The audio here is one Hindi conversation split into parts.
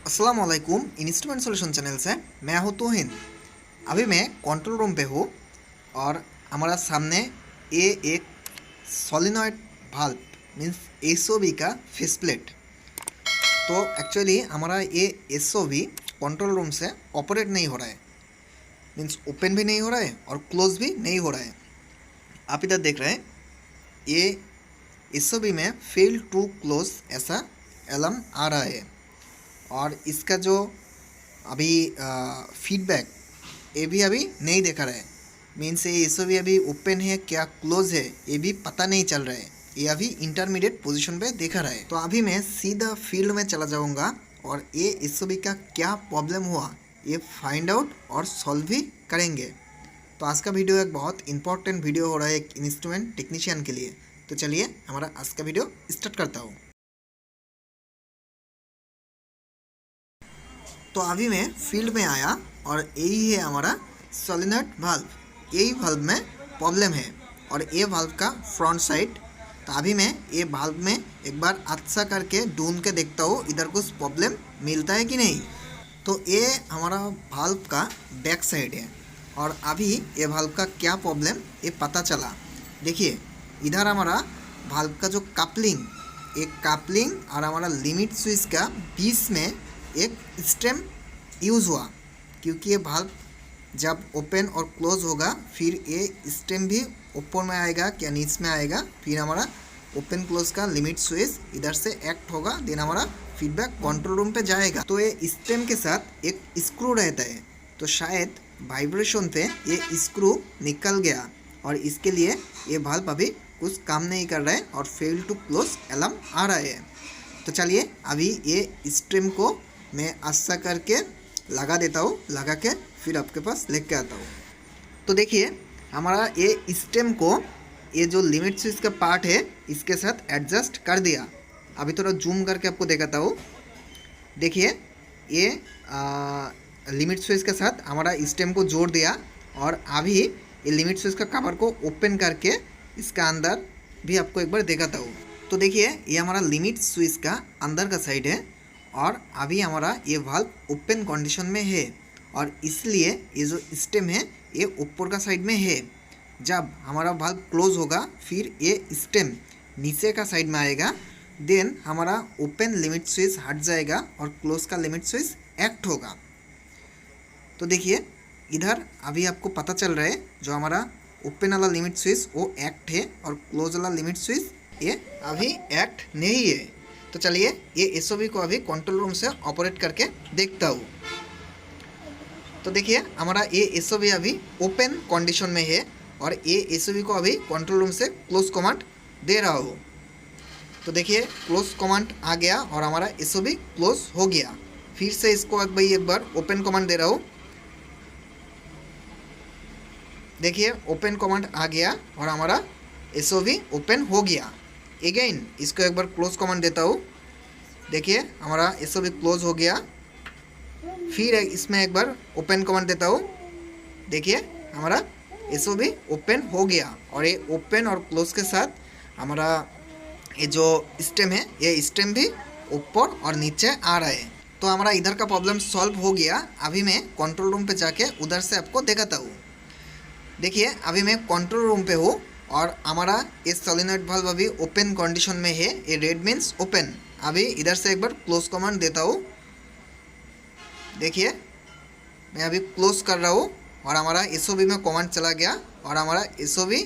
अस्सलाम वालेकुम। इंस्ट्रूमेंट सॉल्यूशन चैनल से मैं हूँ तोहिन। अभी मैं कंट्रोल रूम पे हूँ और हमारा सामने ये एक सोलिनॉइड भाल्व मीन्स एसओवी का फेस प्लेट। तो एक्चुअली हमारा ये एसओवी कंट्रोल रूम से ऑपरेट नहीं हो रहा है, मीन्स ओपन भी नहीं हो रहा है और क्लोज भी नहीं हो रहा है। आप इधर देख रहे हैं ये एसओवी में फेल टू क्लोज ऐसा अलार्म आ रहा है और इसका जो अभी फीडबैक ये भी अभी नहीं देखा रहा है। मीन्स ये एसओवी अभी ओपन है क्या क्लोज है ये भी पता नहीं चल रहा है, ये अभी इंटरमीडिएट पोजीशन पे देखा रहा है। तो अभी मैं सीधा फील्ड में चला जाऊंगा और ये एसओवी का क्या प्रॉब्लम हुआ ये फाइंड आउट और सॉल्व भी करेंगे। तो आज का वीडियो एक बहुत इंपॉर्टेंट वीडियो हो रहा है एक इंस्ट्रूमेंट टेक्नीशियन के लिए। तो चलिए हमारा आज का वीडियो स्टार्ट करता हूँ। तो अभी मैं फील्ड में आया और यही है हमारा सोलिनॉइड वाल्व। यही वाल्व में प्रॉब्लम है और ये वाल्व का फ्रंट साइड। तो अभी मैं ये वाल्व में एक बार अच्छा करके ढूंढ के देखता हूँ इधर कुछ प्रॉब्लम मिलता है कि नहीं। तो ये हमारा वाल्व का बैक साइड है और अभी ये वाल्व का क्या प्रॉब्लम ये पता चला। देखिए इधर हमारा वाल्व का जो कपलिंग एक कपलिंग और हमारा लिमिट स्विच का बीच में एक स्टेम यूज़ हुआ, क्योंकि ये वाल्व जब ओपन और क्लोज होगा फिर ये स्टेम भी ऊपर में आएगा क्या नीच में आएगा, फिर हमारा ओपन क्लोज का लिमिट स्विच इधर से एक्ट होगा, देन हमारा फीडबैक कंट्रोल रूम पे जाएगा। तो ये स्टेम के साथ एक स्क्रू रहता है, तो शायद वाइब्रेशन पे ये स्क्रू निकल गया और इसके लिए ये वाल्व अभी कुछ काम नहीं कर रहा है और फेल टू क्लोज अलार्म आ रहा है। तो चलिए अभी ये स्टेम को मैं अच्छा करके लगा देता हूँ, लगा के फिर आपके पास लेके आता हूँ। तो देखिए हमारा ये स्टेम को ये जो लिमिट स्विच का पार्ट है इसके साथ एडजस्ट कर दिया। अभी थोड़ा जूम करके आपको दिखाता हूँ। देखिए ये लिमिट स्विच के साथ हमारा स्टेम को जोड़ दिया और अभी ये लिमिट स्विच का कवर को ओपन करके इसका अंदर भी आपको एक बार दिखाता हूँ। तो देखिए ये हमारा लिमिट स्विच का अंदर का साइड है और अभी हमारा ये वाल्व ओपन कंडीशन में है और इसलिए ये जो स्टेम है ये ऊपर का साइड में है। जब हमारा वाल्व क्लोज होगा फिर ये स्टेम नीचे का साइड में आएगा, देन हमारा ओपन लिमिट स्विच हट जाएगा और क्लोज का लिमिट स्विच एक्ट होगा। तो देखिए इधर अभी आपको पता चल रहा है जो हमारा ओपन वाला लिमिट स्विच वो एक्ट है और क्लोज वाला लिमिट स्विच ये अभी एक्ट नहीं है। तो चलिए ये एसओवी को अभी कंट्रोल रूम से ऑपरेट करके देखता हूँ। तो देखिए हमारा ये एसओवी अभी ओपन कंडीशन में है और ये एसओवी को अभी कंट्रोल रूम से क्लोज कमांड दे रहा हूँ। तो देखिए क्लोज कमांड आ गया और हमारा एसओवी क्लोज हो गया। फिर से इसको एक बार ओपन कमांड दे रहा हूँ। देखिए ओपन कमांड आ गया और हमारा एसओवी ओपन हो गया। अगेन इसको एक बार क्लोज कमांड देता हूँ। देखिए हमारा एसओवी क्लोज हो गया। फिर इसमें एक बार ओपन कमांड देता हूँ। देखिए हमारा एसओवी ओपन हो गया और ये ओपन और क्लोज के साथ हमारा ये जो स्टेम है ये स्टेम भी ऊपर और नीचे आ रहा है। तो हमारा इधर का प्रॉब्लम सॉल्व हो गया। अभी मैं कंट्रोल रूम पे जाके उधर से आपको दिखाता हूँ। देखिए अभी मैं कंट्रोल रूम पे हूँ और हमारा ये सोलिनॉइड वाल्व अभी ओपन कंडीशन में है, ये रेड मीन्स ओपन। अभी इधर से एक बार क्लोज कमांड देता हूँ। देखिए मैं अभी क्लोज कर रहा हूँ और हमारा एसओवी में कमांड चला गया और हमारा एसओवी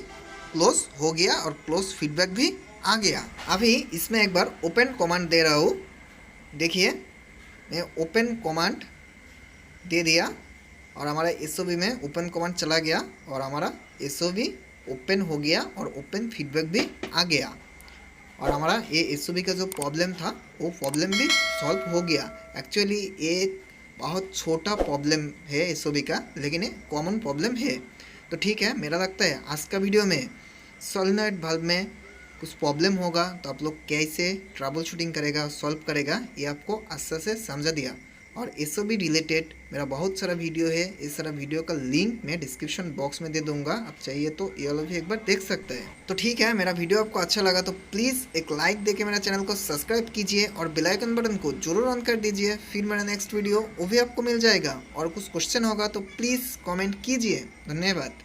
क्लोज हो गया और क्लोज फीडबैक भी आ गया। अभी इसमें एक बार ओपन कमांड दे रहा हूँ। देखिए मैं ओपन कमांड दे दिया और हमारा एसओवी में ओपन कमांड चला गया और हमारा एसओवी ओपन हो गया और ओपन फीडबैक भी आ गया और हमारा ये एसओवी का जो प्रॉब्लम था वो प्रॉब्लम भी सॉल्व हो गया। एक्चुअली ये बहुत छोटा प्रॉब्लम है एसओवी का, लेकिन ये कॉमन प्रॉब्लम है। तो ठीक है, मेरा लगता है आज का वीडियो में सोलिनॉइड वाल्व में कुछ प्रॉब्लम होगा तो आप लोग कैसे ट्रबल शूटिंग करेगा सॉल्व करेगा ये आपको अच्छे से समझा दिया। और इससे भी रिलेटेड मेरा बहुत सारा वीडियो है। इस सारा वीडियो का लिंक मैं डिस्क्रिप्शन बॉक्स में दे दूंगा, आप चाहिए तो ये वाला भी एक बार देख सकते हैं। तो ठीक है, मेरा वीडियो आपको अच्छा लगा तो प्लीज़ एक लाइक देके मेरा चैनल को सब्सक्राइब कीजिए और बेल आइकन बटन को जरूर ऑन कर दीजिए। फिर मेरा नेक्स्ट वीडियो वो भी आपको मिल जाएगा। और कुछ क्वेश्चन होगा तो प्लीज़ कॉमेंट कीजिए। धन्यवाद।